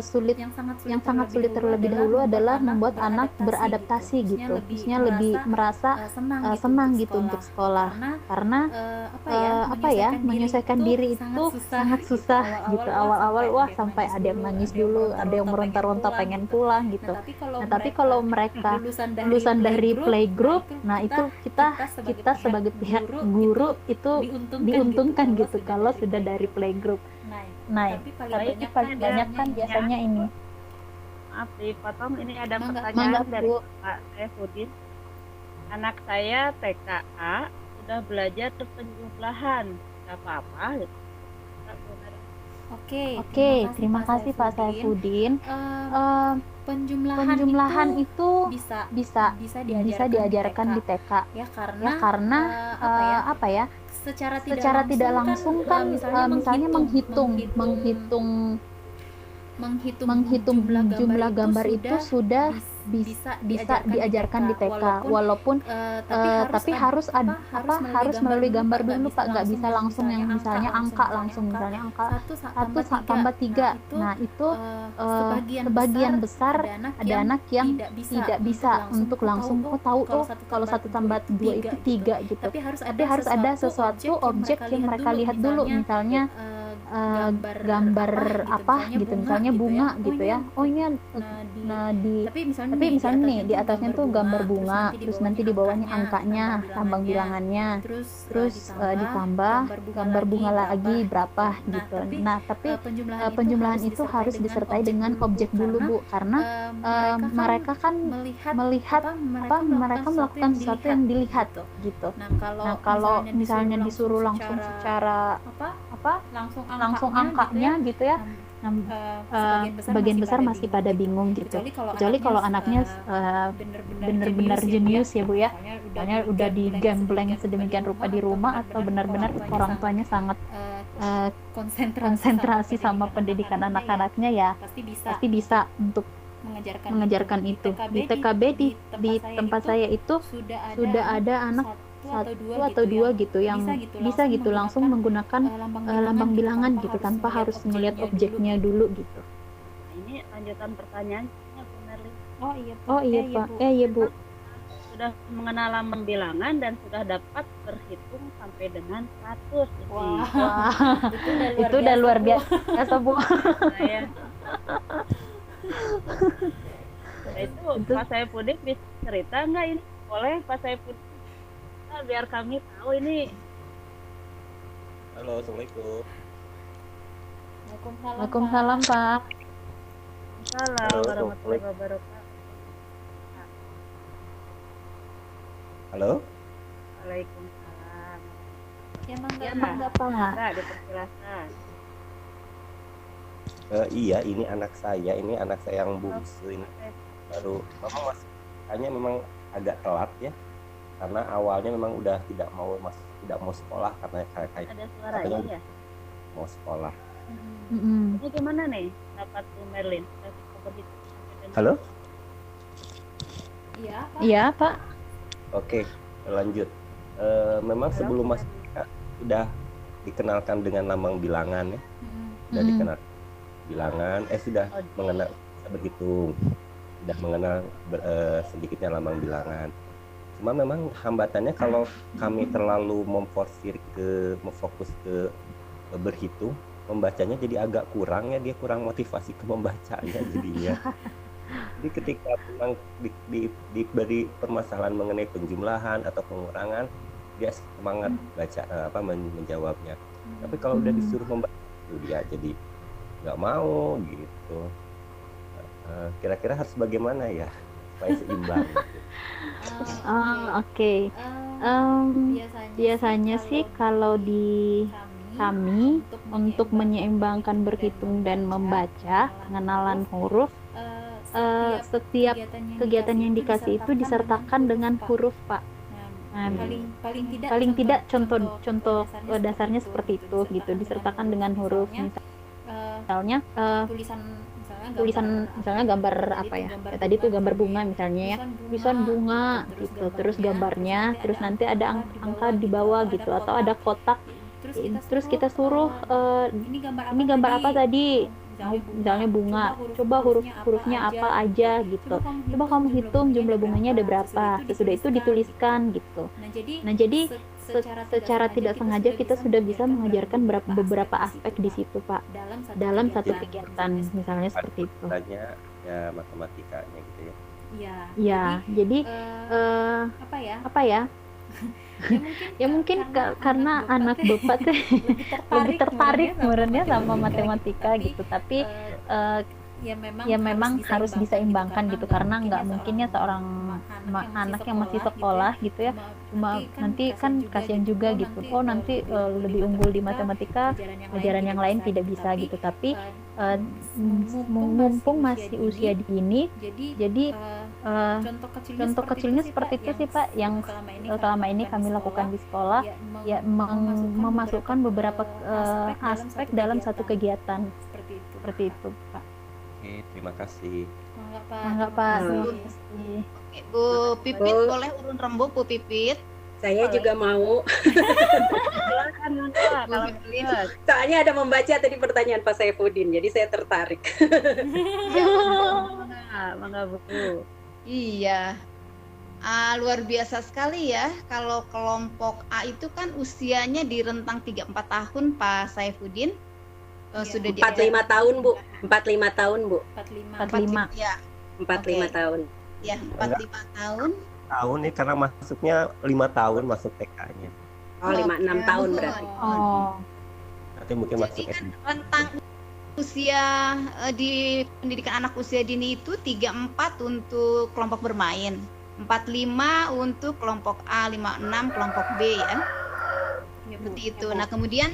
sulit, yang sangat sulit terlebih dahulu adalah membuat anak beradaptasi gitu. Maksudnya lebih merasa senang gitu untuk sekolah. Karena menyesuaikan diri itu sangat susah gitu. Awal-awal wah sampai ada yang nangis dulu, ada yang meronta-ronta pengen pulang gitu. Nah, tapi kalau mereka lulusan dari playgroup, nah itu kita sebagai pihak guru itu diuntungkan gitu kalau sudah dari playgroup. Nah, tapi paling banyak kan biasanya ini. Maaf dipotong, ini ada Mangga, pertanyaan Bu. dari Pak Saifuddin. Anak saya TKA sudah belajar penjumlahan, nggak apa-apa gitu. Oke, Terima kasih Pak Saifuddin. Penjumlahan itu bisa diajarkan di TK ya ya, karena secara tidak langsung kan misalnya menghitung jumlah gambar itu sudah bisa diajarkan di TK, walaupun tapi harus melalui gambar dulu Pak, nggak bisa langsung yang misalnya angka langsung, misalnya angka 1 tambah 3. Nah itu sebagian besar ada anak yang tidak bisa untuk langsung tahu kalau 1 tambah 2 itu 3 gitu. Tapi harus ada sesuatu objek yang mereka lihat dulu, misalnya gambar apa gitu, misalnya bunga gitu ya. Oh ini tapi misalnya nih di atasnya tuh gambar bunga, terus nanti di bawahnya angkanya, tambang bilangannya, terus ditambah gambar bunga lagi berapa gitu. Nah tapi penjumlahan itu harus disertai dengan objek dulu Bu, karena mereka kan melihat mereka melakukan sesuatu yang dilihat gitu. Nah kalau misalnya disuruh langsung secara langsung angkanya gitu ya, sebagian besar masih pada bingung gitu. Kecuali kalau anaknya benar-benar jenius ya Bu ya, misalnya udah digembleng sedemikian rupa di rumah, atau benar-benar orang tuanya sangat konsentrasi sama pendidikan anak-anaknya ya, pasti bisa untuk mengajarkan itu. Di TKB di tempat saya itu sudah ada anak 1 atau 2 gitu yang bisa gitu langsung menggunakan lambang bilangan gitu tanpa harus melihat objeknya dulu gitu. Nah, ini lanjutan pertanyaannya Bu Merlin. Oh iya Pak. Iya Bu. Sudah mengenal lambang bilangan dan sudah dapat berhitung sampai dengan 100. Wah. Itu udah luar biasa Bu. Saya. Nah, itu Pak Saifuddin bisa cerita nggak ini? Boleh Pak Saifuddin, biar kami tahu ini. Halo, Assalamualaikum. Waalaikumsalam Pak. Assalamualaikum warahmatullahi wabarakatuh. Halo. Waalaikumsalam. Ya mangga Pak. Nggak dipersilakan. Iya, ini anak saya yang bungsu ini baru. Mama hanya memang agak telat ya, karena awalnya memang udah tidak mau sekolah karena kayak Ada suaranya ya? mau sekolah. Ini gimana nih dapat Bu Merlin? Halo. Iya Pak. Oke, lanjut. Memang sebelum masuk sudah dikenalkan dengan lambang bilangan ya, sudah dikenal bilangan, sudah mengenal berhitung, sudah mengenal sedikitnya lambang bilangan. Cuma memang hambatannya kalau kami terlalu memfokus ke berhitung, membacanya jadi agak kurang ya, dia kurang motivasi ke membacanya jadinya. Jadi ketika memang diberi permasalahan mengenai penjumlahan atau pengurangan, dia semangat baca menjawabnya. Tapi kalau udah disuruh membaca, dia jadi nggak mau gitu. Kira-kira harus bagaimana ya supaya seimbang gitu. Oke. Biasanya sih kalau di kami untuk menyeimbangkan berhitung dan membaca, pengenalan huruf. Setiap kegiatan yang dikasih itu disertakan dengan huruf, Pak. Nah, paling tidak contoh dasarnya seperti itu gitu, disertakan dengan huruf. Misalnya tulisan misalnya gambar apa ya? Tadi tuh gambar bunga misalnya ya. Tulisan bunga gitu, terus gambarnya, terus nanti ada angka di bawah gitu, atau ada kotak. Terus kita suruh ini gambar apa tadi? Misalnya bunga, coba hurufnya apa aja gitu. Coba kamu hitung jumlah bunganya ada berapa. Sesudah itu dituliskan gitu. Nah, jadi secara tidak sengaja kita sudah bisa mengajarkan beberapa aspek di situ, Pak, dalam satu kegiatan, misalnya seperti itu. Tanya ya matematikanya gitu ya. Ya, jadi apa ya? Ya mungkin karena anak Bapak tuh lebih tertarik sebenarnya sama matematika gitu, tapi ya memang harus diseimbangkan gitu, karena nggak mungkinnya seorang anak yang masih sekolah gitu ya, cuma nanti kan kasihan juga gitu, nanti lebih unggul di matematika, pelajaran yang lain tidak bisa gitu. Tapi mumpung masih usia dini, jadi contoh kecilnya seperti itu sih, Pak, yang selama ini kami lakukan di sekolah, ya memasukkan beberapa aspek dalam satu kegiatan seperti itu, Pak. Oke, terima kasih. Enggak, Pak. Terima kasih. Oke, Bu Pipit, boleh urun rembuk, Bu Pipit? Saya juga mau. Silakan, Pak. Kalau Soalnya ada membaca tadi pertanyaan Pak Saifuddin, jadi saya tertarik. Mangga Bu. Iya. Luar biasa sekali ya. Kalau kelompok A itu kan usianya di rentang 3-4 tahun, Pak Saifuddin. Sudah 45 tahun, Bu. 45 tahun, Bu. 45. Ya. 45 Oke. tahun. Ya, 45 tahun. Tahun nih karena masuknya 5 tahun masuk TK-nya. Oh, 5-6 tahun berarti. Oh. Nanti mungkin masuk Jadi kan SD. rentang usia di pendidikan anak usia dini itu 34 untuk kelompok bermain, 45 untuk kelompok A, 56 kelompok B ya. Seperti itu. Nah, kemudian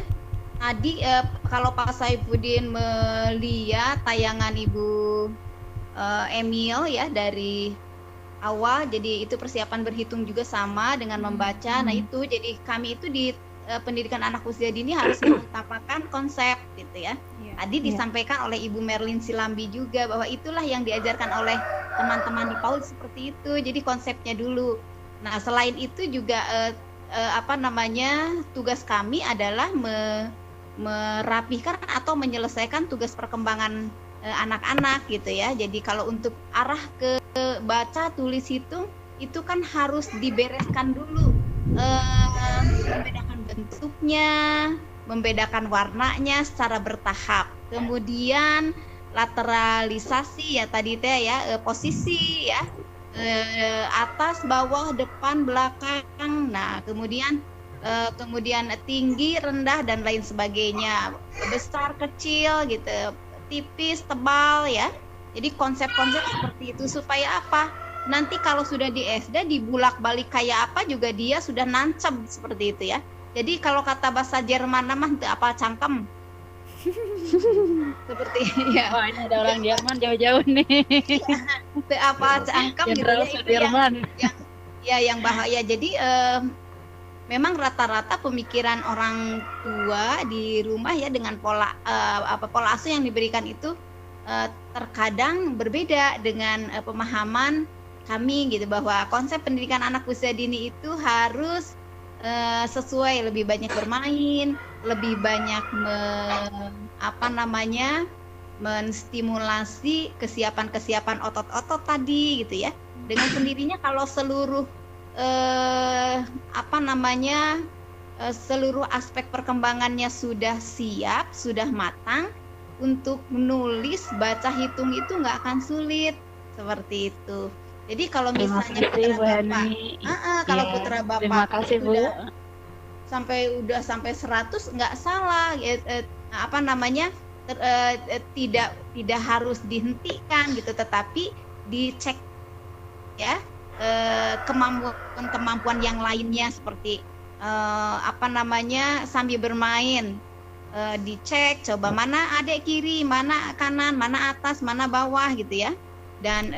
tadi kalau Pak Saifuddin melihat tayangan Ibu Emil ya dari awal, jadi itu persiapan berhitung juga sama dengan membaca. Nah, itu jadi kami itu di pendidikan anak usia dini harus mengutamakan konsep gitu ya. Tadi disampaikan oleh Ibu Merlin Silambi juga bahwa itulah yang diajarkan oleh teman-teman di PAUD seperti itu. Jadi konsepnya dulu. Nah, selain itu juga tugas kami adalah merapihkan atau menyelesaikan tugas perkembangan anak-anak gitu ya. Jadi kalau untuk arah ke baca, tulis, hitung itu kan harus dibereskan dulu, membedakan bentuknya, membedakan warnanya secara bertahap. Kemudian lateralisasi ya tadi teh ya, posisi ya, atas, bawah, depan, belakang. Nah, kemudian tinggi, rendah dan lain sebagainya, besar, kecil gitu, tipis, tebal ya. Jadi konsep-konsep seperti itu supaya apa? Nanti kalau sudah di SD dibulak-balik kayak apa juga dia sudah nancep seperti itu ya. Jadi kalau kata bahasa Jerman mah teu apal cangkem. Seperti ya. Wah, ini ada orang Jerman jauh-jauh nih. Teu apal cangkem gitu Jenderal ya. Itu Sudirman. yang bahaya. Jadi memang rata-rata pemikiran orang tua di rumah ya dengan pola asuh yang diberikan itu terkadang berbeda dengan pemahaman kami gitu, bahwa konsep pendidikan anak usia dini itu harus sesuai, lebih banyak bermain, lebih banyak menstimulasi kesiapan otot-otot tadi gitu ya. Dengan sendirinya kalau seluruh seluruh aspek perkembangannya sudah siap, sudah matang, untuk menulis, baca, hitung itu nggak akan sulit seperti itu. Jadi kalau misalnya putra bapak Terima kasih, Bu. sampai 100 nggak salah, tidak harus dihentikan gitu, tetapi dicek ya kemampuan yang lainnya seperti sambil bermain dicek, coba mana adik kiri, mana kanan, mana atas, mana bawah gitu ya. Dan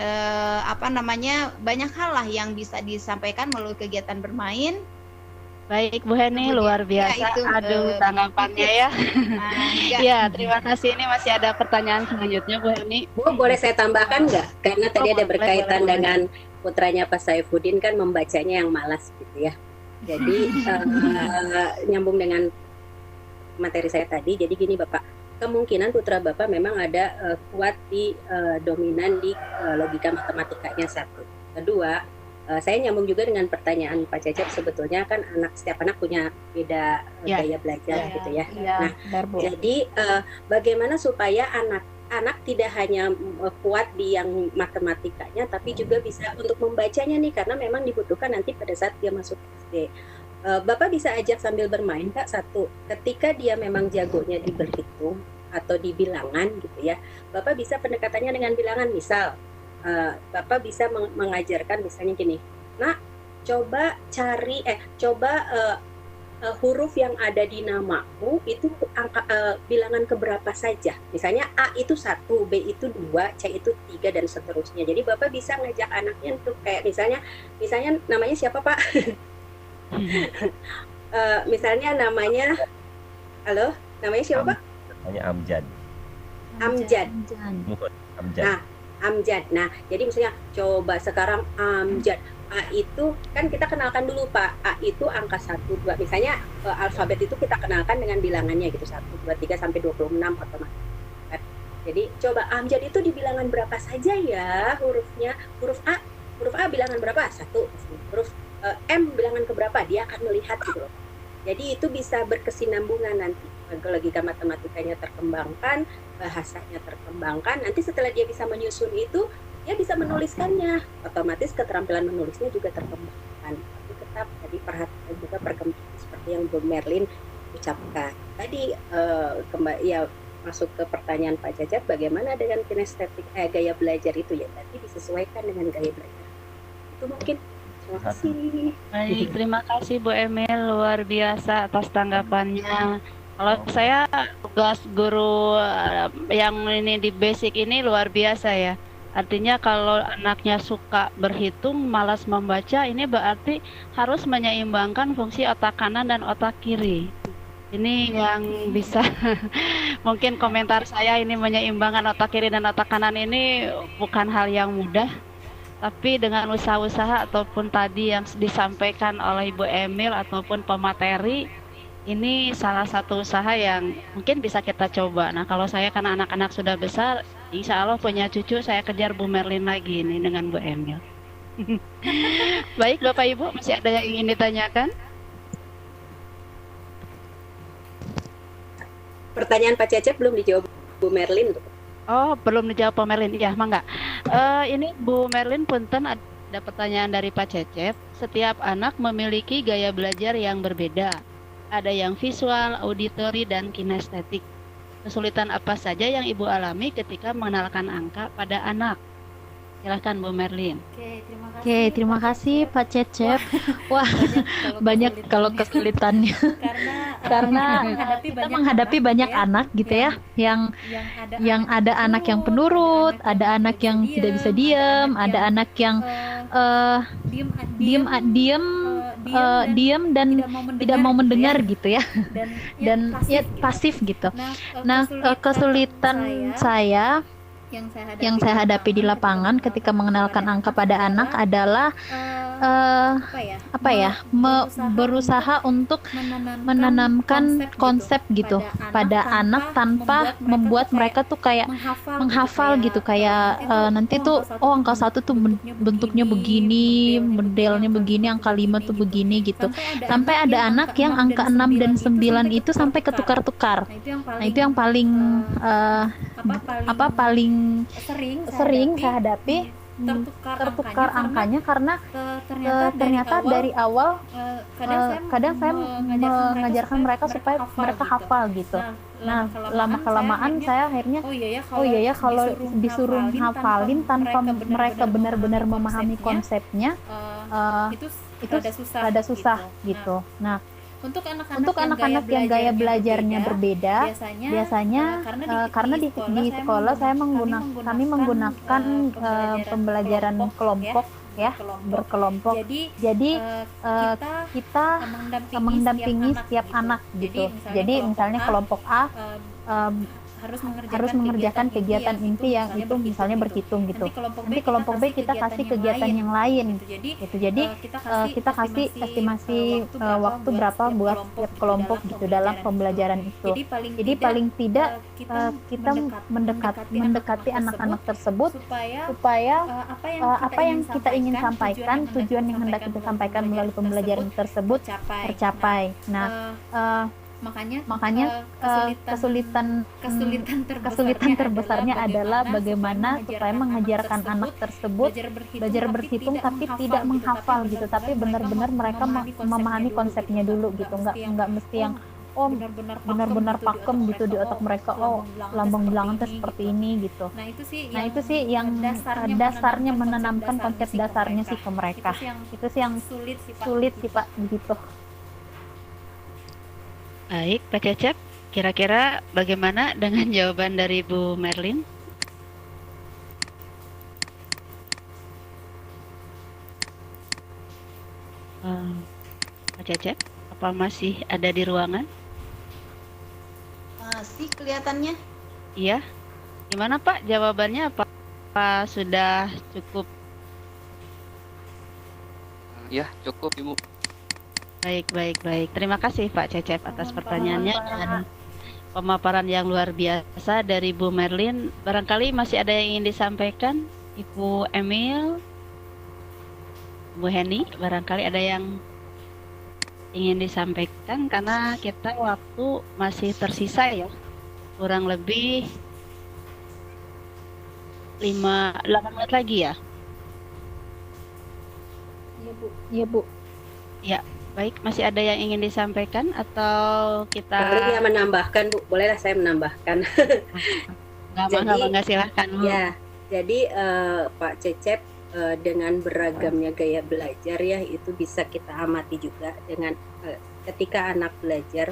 banyak hal lah yang bisa disampaikan melalui kegiatan bermain. Baik Bu Heni, Kemudian, luar biasa. ya, itu, Aduh, tanggapannya ya. enggak. Ya, terima kasih. Ini masih ada pertanyaan selanjutnya Bu Heni. Bu, boleh saya tambahkan nggak? Karena tadi ada boleh, berkaitan boleh. dengan putranya Pak Saifuddin kan membacanya yang malas gitu ya. Jadi nyambung dengan materi saya tadi. Jadi gini Bapak, kemungkinan putra Bapak memang ada kuat di dominan di logika matematikanya satu. Kedua, saya nyambung juga dengan pertanyaan Pak Cecep, sebetulnya kan setiap anak punya beda Ya. gaya belajar gitu ya. Iya, Nah, benar Bu. Jadi bagaimana supaya anak tidak hanya kuat di yang matematikanya, tapi juga bisa untuk membacanya nih, karena memang dibutuhkan nanti pada saat dia masuk SD. Bapak bisa ajak sambil bermain Kak, satu, ketika dia memang jagonya di berhitung atau di bilangan gitu ya, Bapak bisa pendekatannya dengan bilangan. Misal Bapak bisa mengajarkan misalnya gini, nah coba cari huruf yang ada di namamu itu bilangan keberapa saja. Misalnya A itu 1, B itu 2, C itu 3 dan seterusnya. Jadi Bapak bisa ngajak anaknya untuk kayak misalnya namanya siapa Pak? Misalnya namanya, halo, namanya siapa Pak? Namanya Amjad. Amjad. Amjad. Nah, Amjad. Nah, jadi misalnya coba sekarang Amjad. A itu kan kita kenalkan dulu Pak. A itu angka 1, 2. Misalnya alfabet itu kita kenalkan dengan bilangannya gitu. 1, 2, 3 sampai 26 otomatis. Jadi coba Amjad itu di bilangan berapa saja ya hurufnya? Huruf A bilangan berapa? 1. Huruf M bilangan keberapa? Dia akan melihat gitu loh. Jadi itu bisa berkesinambungan nanti. Logika matematikanya terkembangkan, bahasanya terkembangkan. Nanti setelah dia bisa menyusun itu, dia bisa menuliskannya. Otomatis keterampilan menulisnya juga terkembangkan. Tapi tetap tadi perhatikan juga perkembangan seperti yang Bu Merlin ucapkan. Tadi masuk ke pertanyaan Pak Cecep, bagaimana dengan kinestetik gaya belajar itu ya? Nanti disesuaikan dengan gaya belajar. Itu mungkin. Terima kasih. Baik, terima kasih Bu Emil, luar biasa atas tanggapannya. Kalau saya tugas guru yang ini di basic ini luar biasa ya. Artinya kalau anaknya suka berhitung, malas membaca, ini berarti harus menyeimbangkan fungsi otak kanan dan otak kiri. Ini yang bisa mungkin komentar saya, ini menyeimbangkan otak kiri dan otak kanan ini bukan hal yang mudah. Tapi dengan usaha-usaha ataupun tadi yang disampaikan oleh Ibu Emil ataupun pemateri, ini salah satu usaha yang mungkin bisa kita coba. Nah, kalau saya karena anak-anak sudah besar, insya Allah punya cucu, saya kejar Bu Merlin lagi ini dengan Bu Emil. Baik Bapak Ibu, masih ada yang ingin ditanyakan? Pertanyaan Pak Cecep belum dijawab Bu Merlin. Oh, belum dijawab Bu Merlin. Ya, mangga. Ini Bu Merlin punten, ada pertanyaan dari Pak Cecep. Setiap anak memiliki gaya belajar yang berbeda. Ada yang visual, auditory, dan kinestetik. Kesulitan apa saja yang Ibu alami ketika mengenalkan angka pada anak? Silahkan Bu Merlin. Oke, terima kasih Pak Cecep. Wah, banyak kalau kesulitannya. Karena kita menghadapi banyak anak gitu ya, yang ada anak yang penurut, ada anak yang tidak bisa diam, ada anak yang diam dan tidak mau mendengar gitu ya, dan ya pasif gitu. Nah, kesulitan saya yang saya hadapi di lapangan ketika mengenalkan angka pada anak adalah berusaha untuk menanamkan konsep gitu pada anak tanpa membuat mereka tuh kayak menghafal gitu, kayak nanti tuh angka 1 tuh bentuknya begini, modelnya begini, angka 5 tuh begini gitu. Sampai ada anak yang angka 6 dan 9 itu sampai ketukar-tukar. Nah, itu yang paling paling sering saya hadapi, tertukar angkanya karena ternyata dari awal kadang saya mengajarkan mereka supaya mereka hafal gitu. Nah, lama-kelamaan saya akhirnya kalau disuruh hafalin tanpa mereka benar-benar memahami konsepnya, itu rada susah gitu. Nah, Untuk Untuk anak-anak yang gaya belajarnya berbeda, biasanya karena di sekolah kami menggunakan pembelajaran kelompok ya, berkelompok. Jadi kita mendampingi setiap anak gitu. Jadi misalnya kelompok A harus mengerjakan kegiatan inti yang itu misalnya berhitung gitu. Nanti kelompok B kita kasih kegiatan yang lain gitu. Jadi kita kasih estimasi waktu berapa buat setiap kelompok gitu dalam pembelajaran itu. Jadi paling tidak kita mendekati anak-anak tersebut supaya apa yang kita ingin sampaikan, tujuan yang hendak kita sampaikan melalui pembelajaran tersebut tercapai. Nah, makanya kesulitan terbesarnya adalah bagaimana supaya mengajarkan anak tersebut belajar berhitung tapi tidak menghafal gitu, tapi benar-benar mereka memahami konsepnya dulu gitu, nggak mesti yang benar-benar pakem gitu di otak mereka, lambang bilangan teh seperti ini gitu. Nah itu sih yang dasarnya menanamkan konsep dasarnya sih ke mereka. Itu sih yang sulit sih Pak begitu. Baik, Pak Cecep, kira-kira bagaimana dengan jawaban dari Bu Merlin? Pak Cecep, apa masih ada di ruangan? Masih kelihatannya. Iya. Gimana Pak jawabannya? Apa sudah cukup? Ya, cukup Ibu. Baik. Terima kasih Pak Cecep atas pertanyaannya dan pemaparan yang luar biasa dari Bu Merlin. Barangkali masih ada yang ingin disampaikan, Ibu Emil, Bu Heni, barangkali ada yang ingin disampaikan karena kita waktu masih tersisa ya, kurang lebih 8 menit lagi ya. Iya Bu. Ya. Baik, masih ada yang ingin disampaikan atau kita? Paling menambahkan Bu, bolehlah saya menambahkan. Nggak silahkan Bu. Ya, jadi Pak Cecep dengan beragamnya gaya belajar ya itu bisa kita amati juga dengan ketika anak belajar,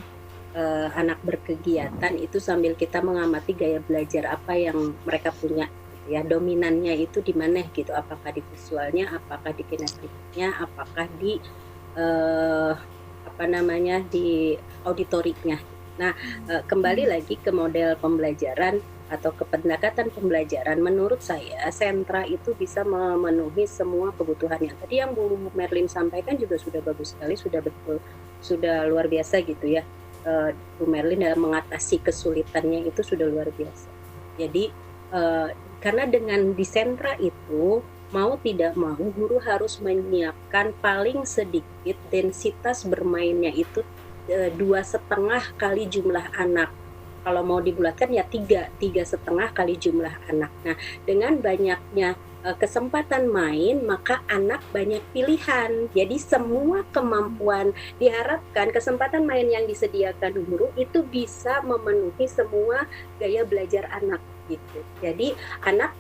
anak berkegiatan itu sambil kita mengamati gaya belajar apa yang mereka punya. Ya, dominannya itu di mana gitu? Apakah di visualnya, apakah di kinestetiknya, apakah di di auditoriknya. Nah, kembali lagi ke model pembelajaran atau ke pendekatan pembelajaran, menurut saya sentra itu bisa memenuhi semua kebutuhannya. Tadi yang Bu Merlin sampaikan juga sudah bagus sekali, sudah luar biasa gitu ya. Bu Merlin dalam mengatasi kesulitannya itu sudah luar biasa. Jadi karena dengan di sentra itu mau tidak mau guru harus menyiapkan paling sedikit densitas bermainnya itu 2,5 kali jumlah anak. Kalau mau dibulatkan ya 3,5 kali jumlah anak. Nah, dengan banyaknya kesempatan main maka anak banyak pilihan. Jadi semua kemampuan diharapkan kesempatan main yang disediakan guru itu bisa memenuhi semua gaya belajar anak. Gitu. Jadi anak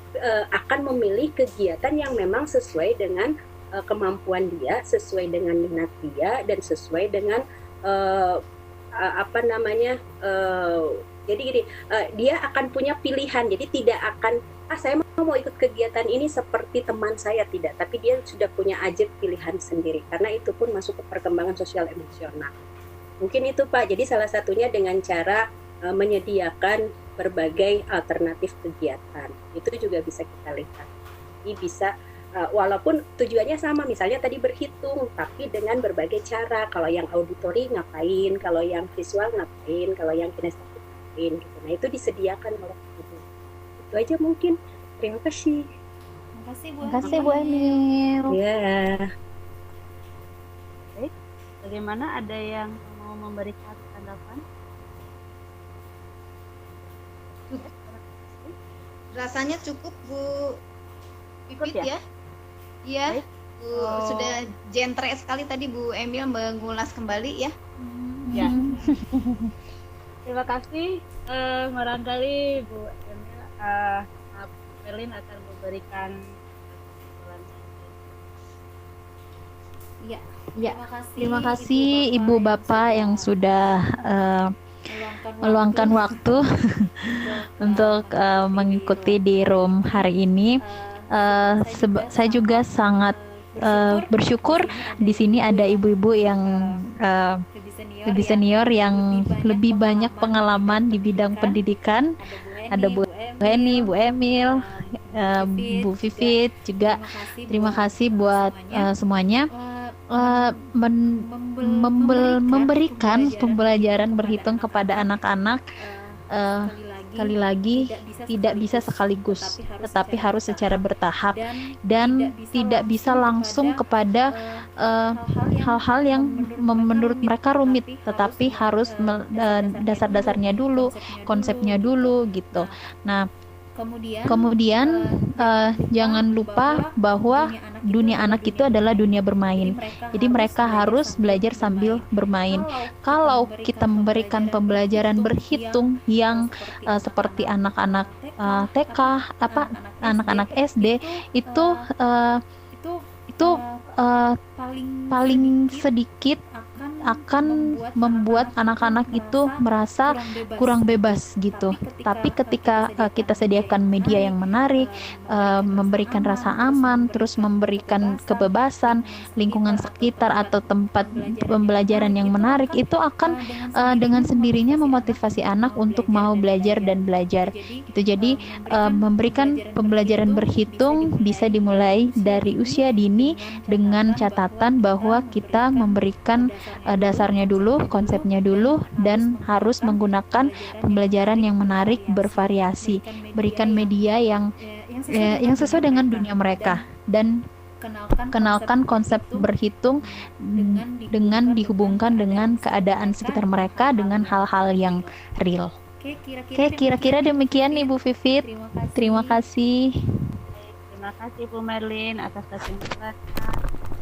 akan memilih kegiatan yang memang sesuai dengan kemampuan dia, sesuai dengan minat dia, dan sesuai dengan jadi gini, dia akan punya pilihan. Jadi tidak akan saya mau ikut kegiatan ini seperti teman saya, tidak, tapi dia sudah punya ajak pilihan sendiri. Karena itu pun masuk ke perkembangan sosial emosional. Mungkin itu Pak. Jadi salah satunya dengan cara menyediakan berbagai alternatif kegiatan. Itu juga bisa kita lihat. Ini bisa walaupun tujuannya sama, misalnya tadi berhitung, tapi dengan berbagai cara. Kalau yang auditori ngapain, kalau yang visual ngapain, kalau yang kinestetik ngapain gitu. Nah, itu disediakan oleh guru. Itu aja mungkin. Terima kasih. Terima kasih Bu Emil. Ya. Baik. Bagaimana, ada yang mau memberikan tanggapan? Rasanya cukup Bu Ikut ya? Iya. Sudah jentre sekali tadi Bu Emil mengulas kembali ya. Ya. Terima kasih. Barangkali Bu Emil, Merlin akan memberikan Iya. Ya, kasih terima kasih Ibu Bapak yang sudah meluangkan waktu untuk mengikuti di room hari ini. Saya juga sangat bersyukur di sini ada ibu-ibu yang lebih senior yang lebih banyak pengalaman di bidang pendidikan. Ada Bu Heni, Bu Emil, Bu Vivit juga. Terima kasih buat semuanya. Memberikan pembelajaran berhitung kepada anak-anak sekali lagi tidak bisa sekaligus, tetapi harus secara bertahap dan tidak bisa langsung kepada hal-hal yang menurut mereka rumit, tetapi harus dasar-dasarnya dulu, konsepnya dulu gitu. Nah, kemudian jangan lupa bahwa dunia anak itu adalah dunia bermain. Jadi mereka harus belajar sambil bermain. Kalau kita memberikan pembelajaran berhitung yang seperti anak-anak TK, anak-anak SD itu paling sedikit akan membuat anak-anak itu merasa kurang bebas gitu. Tapi ketika kita sediakan media yang menarik, memberikan rasa aman, terus memberikan kebebasan, lingkungan sekitar atau tempat pembelajaran yang menarik, itu akan dengan sendirinya memotivasi anak untuk mau belajar dan belajar. Gitu. Jadi memberikan pembelajaran berhitung bisa dimulai dari usia dini dengan catatan bahwa kita memberikan dasarnya dulu, konsepnya dulu, dan harus menggunakan pembelajaran yang menarik, bervariasi, berikan media yang sesuai dengan dunia mereka, dan kenalkan konsep berhitung dengan dihubungkan dengan keadaan sekitar mereka dengan hal-hal yang real. Oke, kira-kira demikian Ibu Vivit. Terima kasih. Terima kasih Bu Merlin atas kesimpulannya.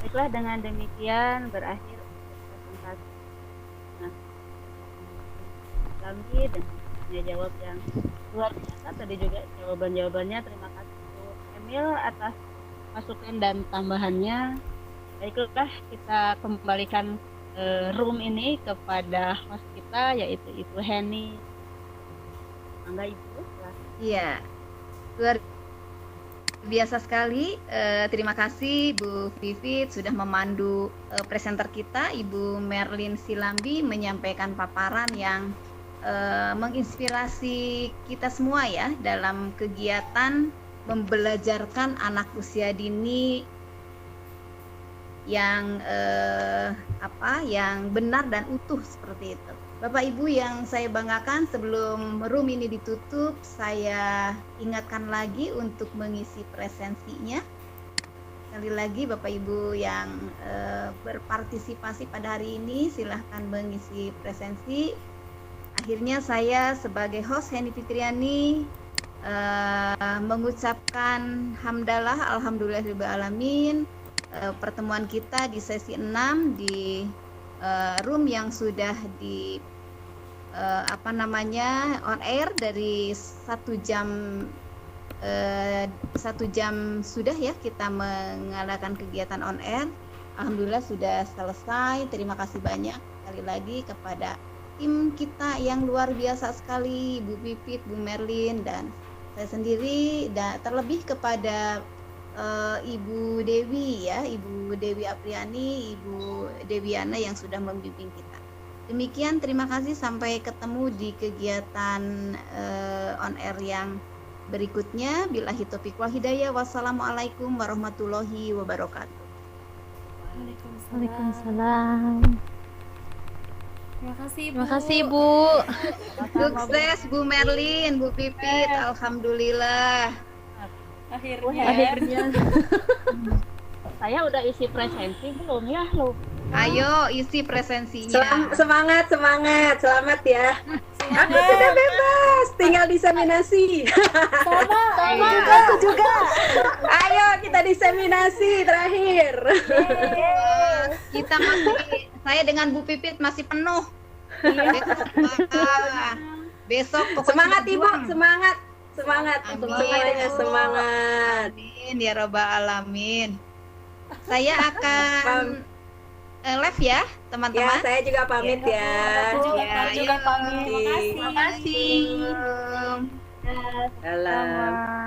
Baiklah, dengan demikian berakhir presentasi kami dengan tanya jawab yang luar biasa. Tadi juga jawabannya. Terima kasih Bu Emil atas masukan dan tambahannya. Baiklah, kita kembalikan room ini kepada host kita, yaitu Ibu Heni. Mangga Ibu. Iya, luar biasa sekali. Terima kasih Bu Vivit sudah memandu presenter kita, Ibu Merlin Silambi, menyampaikan paparan yang menginspirasi kita semua ya dalam kegiatan membelajarkan anak usia dini yang yang benar dan utuh seperti itu. Bapak Ibu yang saya banggakan, sebelum room ini ditutup, saya ingatkan lagi untuk mengisi presensinya. Sekali lagi Bapak Ibu yang berpartisipasi pada hari ini, silahkan mengisi presensi. Akhirnya saya sebagai host Heni Fitriani mengucapkan hamdalah, alhamdulillahirrahmanirrahim. Pertemuan kita di sesi 6 di room yang sudah di on air dari 1 jam sudah ya kita mengadakan kegiatan on air. Alhamdulillah sudah selesai. Terima kasih banyak sekali lagi kepada tim kita yang luar biasa sekali, Bu Pipit, Bu Merlin, dan saya sendiri, dan terlebih kepada Ibu Dewi ya, Ibu Dewi Apriani, Ibu Dewiana yang sudah membimbing kita. Demikian, terima kasih, sampai ketemu di kegiatan on air yang berikutnya. Billahi taufiq wal hidayah. Wassalamualaikum warahmatullahi wabarakatuh. Waalaikumsalam. Terima kasih Bu. Sukses Bu Merlin, Bu Pipit, alhamdulillah. Akhirnya. Saya udah isi presensi belum ya? Ayo isi presensinya. Semangat, selamat ya. Aku sudah bebas, tinggal diseminasi. Sama aku juga. Ayo kita diseminasi terakhir. Kita masih, saya dengan Bu Pipit masih penuh. Besok pokoknya semangat Ibu, berjuang. semangat. Amin. Semuanya semangat. Amin ya robbal alamin. Saya akan live ya, Ya, teman-teman. saya juga pamit ya. Juga pamit. Terima kasih. Terima kasih. Salam.